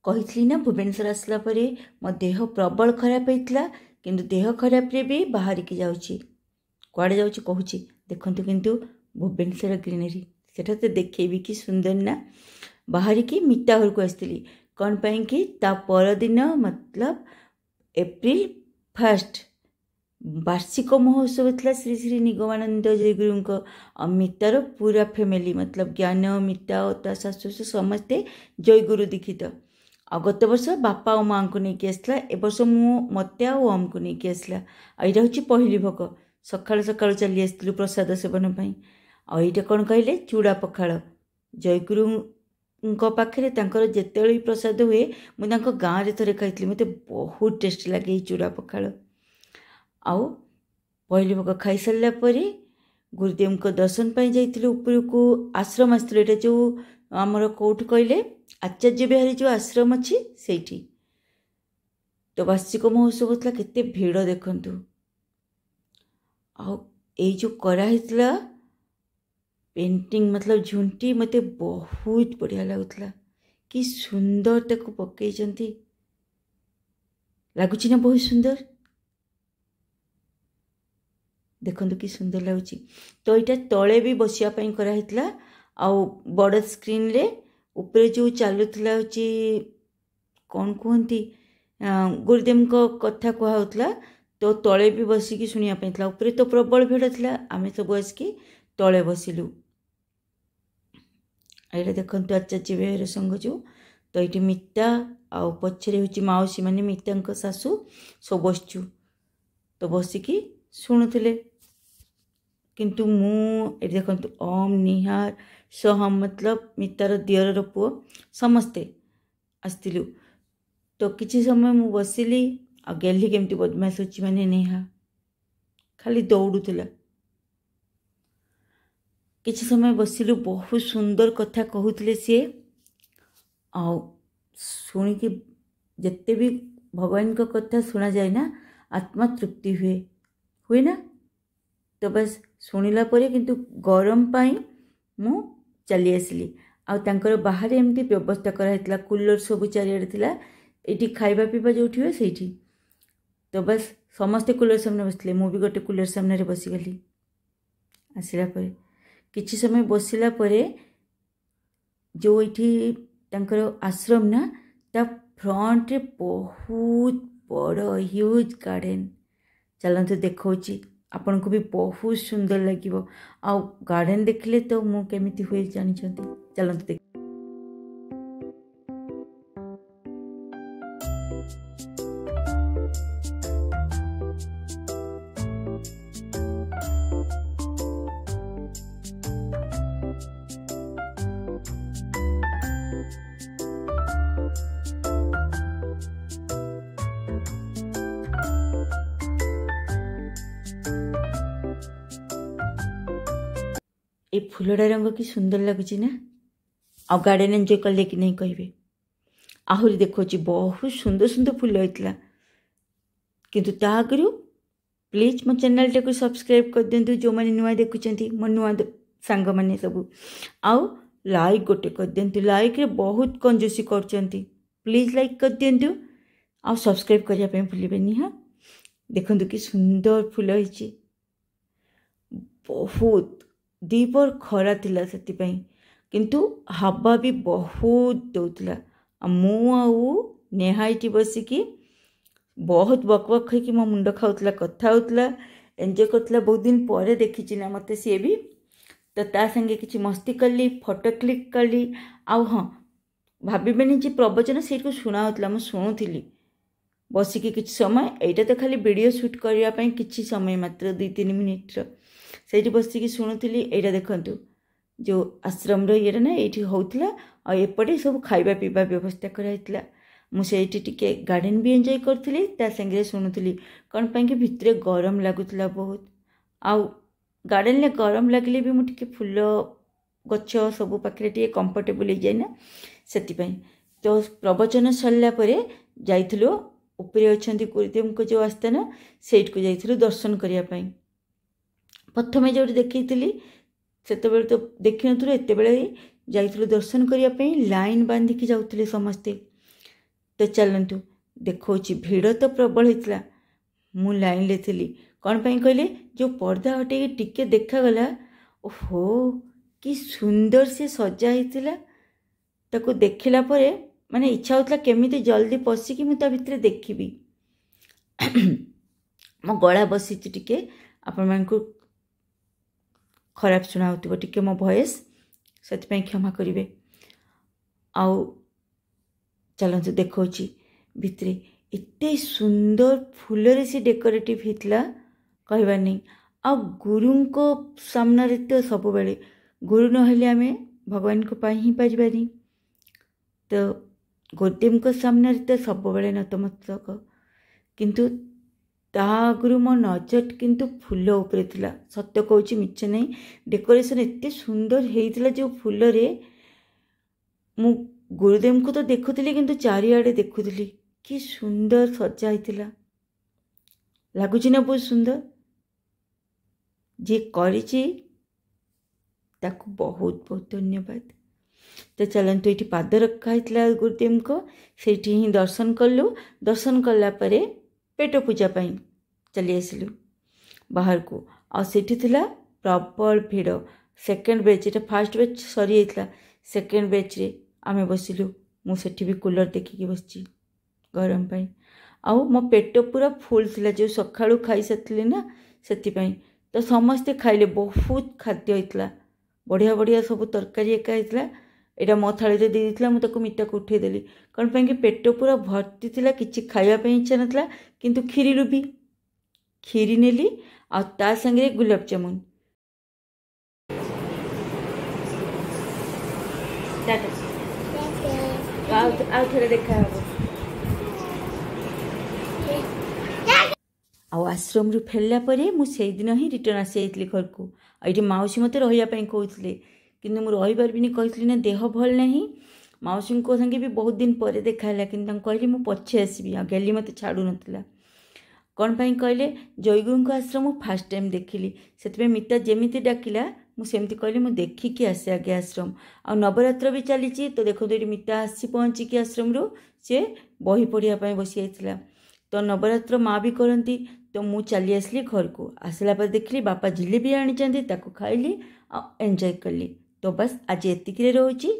कही ना भुवनेश्वर आसला परे मो देह प्रबल खराब होता किंतु देह खराब रे भी बाहर की जाऊँगी कुआड़े जाऊँगी कहूँ देखु किंतु भुवनेश्वर ग्रीनरी सेटा तो देखेबी कि सुंदर ना बाहर की मिता घर को आसती कौन पाई कि ता परदिन मतलब एप्रिल 1 वार्षिक महोत्सव था श्री श्री निगमानंद जयगुरु मितार पूरा फैमिली मतलब ज्ञान मिता और ता शाशु समस्ते जयगुरु दीक्षित आ गत वर्ष बापा और माँ को लेकिन आसला ए वर्ष मत आम को लेकिन आसला यहाँ हूँ पहली भोग सका सका चली आसलु प्रसाद सेवन आईटा कौन कहले चूड़ा पखाड़ जयगुरु पाखे जिते प्रसाद हुए मुझे गाँव में थे खाई मत बहुत टेस्ट लगे चूड़ा पखाड़ आउ पहली भोग खाई सारापर गुरुदेव को दर्शन पाई जाइए उपरकू आश्रम आसते जो आमर कौट कहले आचार्य बिहारी जो आश्रम अच्छी से तो वार्षिक महोत्सव होता केते भीड़ देखु जो कराही पेंटिंग मतलब झुंटी मते बहुत बढ़िया लगुला कि सुंदर ताको पकई लगुच ना बहुत सुंदर देखु कि सुंदर लगुच तो यहाँ तले भी बसापी कराही आउ बड़ स्क्रीन रे ऊपर जो चलुला हूँ कौन कहती गुरुदेव को कथा कहला तो तले भी बसिकी शुणापी ऊपर तो प्रबल भीड़ था आम सब आसिकी तले बसिलु ये देखो आचार्य विहार संघ जो तो ये मिता आउ पछरे हूँ माउसी माने मिता शाशु सब बसचु तो बसिकी शुणुले किंतु ये देखो ओम निहार सोहम मतलब मितार दियर पुओ समस्ते आसलु तो किसी समय मु बसिली आ गेली केमती बदमाश होची माने नेहा खाली दौड़ुला किसी समय बसिलु बहुत सुंदर कथा कहूले सी आ शुणिकी जिते भी भगवान का कथा शुणा जाए ना आत्मा तृप्ति हुए ना तो बस शुणिला परे किंतु गरम पाई मु चली आसली आर बाहर एमती व्यवस्था कराइला कूलर सब चारिड़े थिला एटी खाइबा पीवा जो हुए से तो बस समस्ते कूलर सामने बसले मु भी गोटे कूलर सामने बसीगली आसला परे किछि समय बसिला परे जो ये आश्रम ना ता फ्रंट रे बहुत बड़ ह्यूज गार्डन चलते देखौची आपन को भी बहुत सुंदर लगे आ गार्डन देखले तो मु केमिति हुए जानी चलते देख ये फूलटा रंग कि सुंदर लगुच ना आ गार्डन एंजॉय कले कि नहीं कहे आहरी देखो बहुत सुंदर सुंदर फूल होता किंतु ता आगु प्लीज मो चैनल टाक सब्सक्राइब कर दिंतु जो मैंने नुआ देखुं मो नुआ सांग मैंने सब आउ लाइक गोटे कर दिंतु लाइक रे बहुत कंजूसी कर प्लीज लाइक कर दिंतु आउ सब्सक्राइब करने भूलें हाँ देखु कि सुंदर फूल होती बहुत दीपर खरा थिला सेतिपई किंतु हवा भी बहुत दौला मु नेहाईटी बसिकी बहुत बकबक होगी मो मुंड खाऊला कथा होता एंजॉय करता बहुत दिन पर देखी ना मत सी भी तो ता संगे किसी मस्ती कली फोटो क्लिक कली आउ हाँ भावेनि जे प्रवचन से शुणा होता मुझे शुणुली बसिकी किसी समय यहाँ तो खाली वीडियो शूट करने किसी समय मात्र 2-3 मिनिट्र से बसिकी शुणुली यहाँ देखु जो आश्रम ये ना ये होता एपटे सब खाइबा पीवा व्यवस्था कराइला मुझे टिके गार्डन भी एंजॉय करी संगे शुणुली कौन पाई भितर गरम लगुला बहुत आउ गार्डन में गरम लगे भी मुझे फूल गच सब पाखे टे कंफर्टेबल हो जाए ना से तो प्रवचन सरला जाइलु उपरे अच्छा गुरुदेव को जो आस्थान सेठ को जाइलु दर्शन करने प्रथमे जो देखी से तो देखी नु एत बड़े जाइलु दर्शन करने लाइन बांधिकी जाऊे समस्ते तो चलतु देखा भिड़ तो प्रबल होता मु लाइन ले थी कौन पाई कहले जो पर्दा हटे टिके देखागला ओहो कि सुंदर से सजा होता ताको देखला परे माने इच्छा होता केमिति जल्दी पशिकी मुझे भितर देखी मो गला बसी टिके आपण मानकु खराब शुणा टिके मो भॉइस से क्षमा करेंगे आउ चलतु देखा भितर एते सुंदर फूल से डेकोरेटिव होता कहबार नहीं आ गुरु को सामने तो सब बेले गुरु नहले आम भगवान को पाई ही पारिबानी तो गुरुदेव को सामने तो सब बेले नतमस्तक किंतु ता आगु मो नजर किंतु फूल उपरे थिला सत्य कहूँ मिछ नहीं डेकोरेशन एते सुंदर होता जो फूल रे मु गुरुदेव को तो देखुली किंतु चारिआडे देखुली कि सुंदर सजा होता लगुच ना बहुत सुंदर जे करिछि ताकू बहुत बहुत धन्यवाद। तो चलतु ये पाद रखा होता गुरुदेव को से ही दर्शन कलु दर्शन कला परे पेट पूजा पाई चली आसलु बाहर को आठी थिला प्रबल भिड़ सेकेंड बैच ये फास्ट बैच सरी जाता सेकेंड बैच रे आमे बसिलु मुझे भी कूलर देखिकी बसची गरम पाई आउ मो पेट पूरा फुल थिला जो सकाळु खाई सारी ना से तो समस्ते खाइले बहुत खाद्य होता बढ़िया बढ़िया सब तरकारी एका होता यहाँ मो थाली दे देता मुझे मिटा को उठेदेली कौन पाई कि पेट पूरा भर्ती थिला किछि खाइबा इच्छा नाला किंतु खीरी लुभी खीरी नेली आ ता संगे गुलाब जामुन आउ थे देखा आश्रम रु फेरला परे मुझे दिन ही रिटर्न आसी जाइली घर को ये माउसी मत रही कहते कि रही पार्बिनी कही ना देह भल ना माउसी को संगे भी बहुत दिन पर देखाला कि कहली मुझे पछे आसबि गेली मत छाड़ू नाला कौन पाई कहले जयगुरु आश्रम फास्ट टाइम देखिली से मिता जमी डाकिला मुझे कहली मुझे देखिकी आसे आगे आश्रम आ नवरात्र भी चली तो देखो ये मिता आसी पहुँचिकी आश्रम रू सी बही पढ़ाई बसी जाता तो नवरात्र माँ भी करती तो मु चली आसली घर को आसला पर देखली बापा जिलेबी आनी खाइली आ एंजॉय कली तो बस आज एतिक रोची।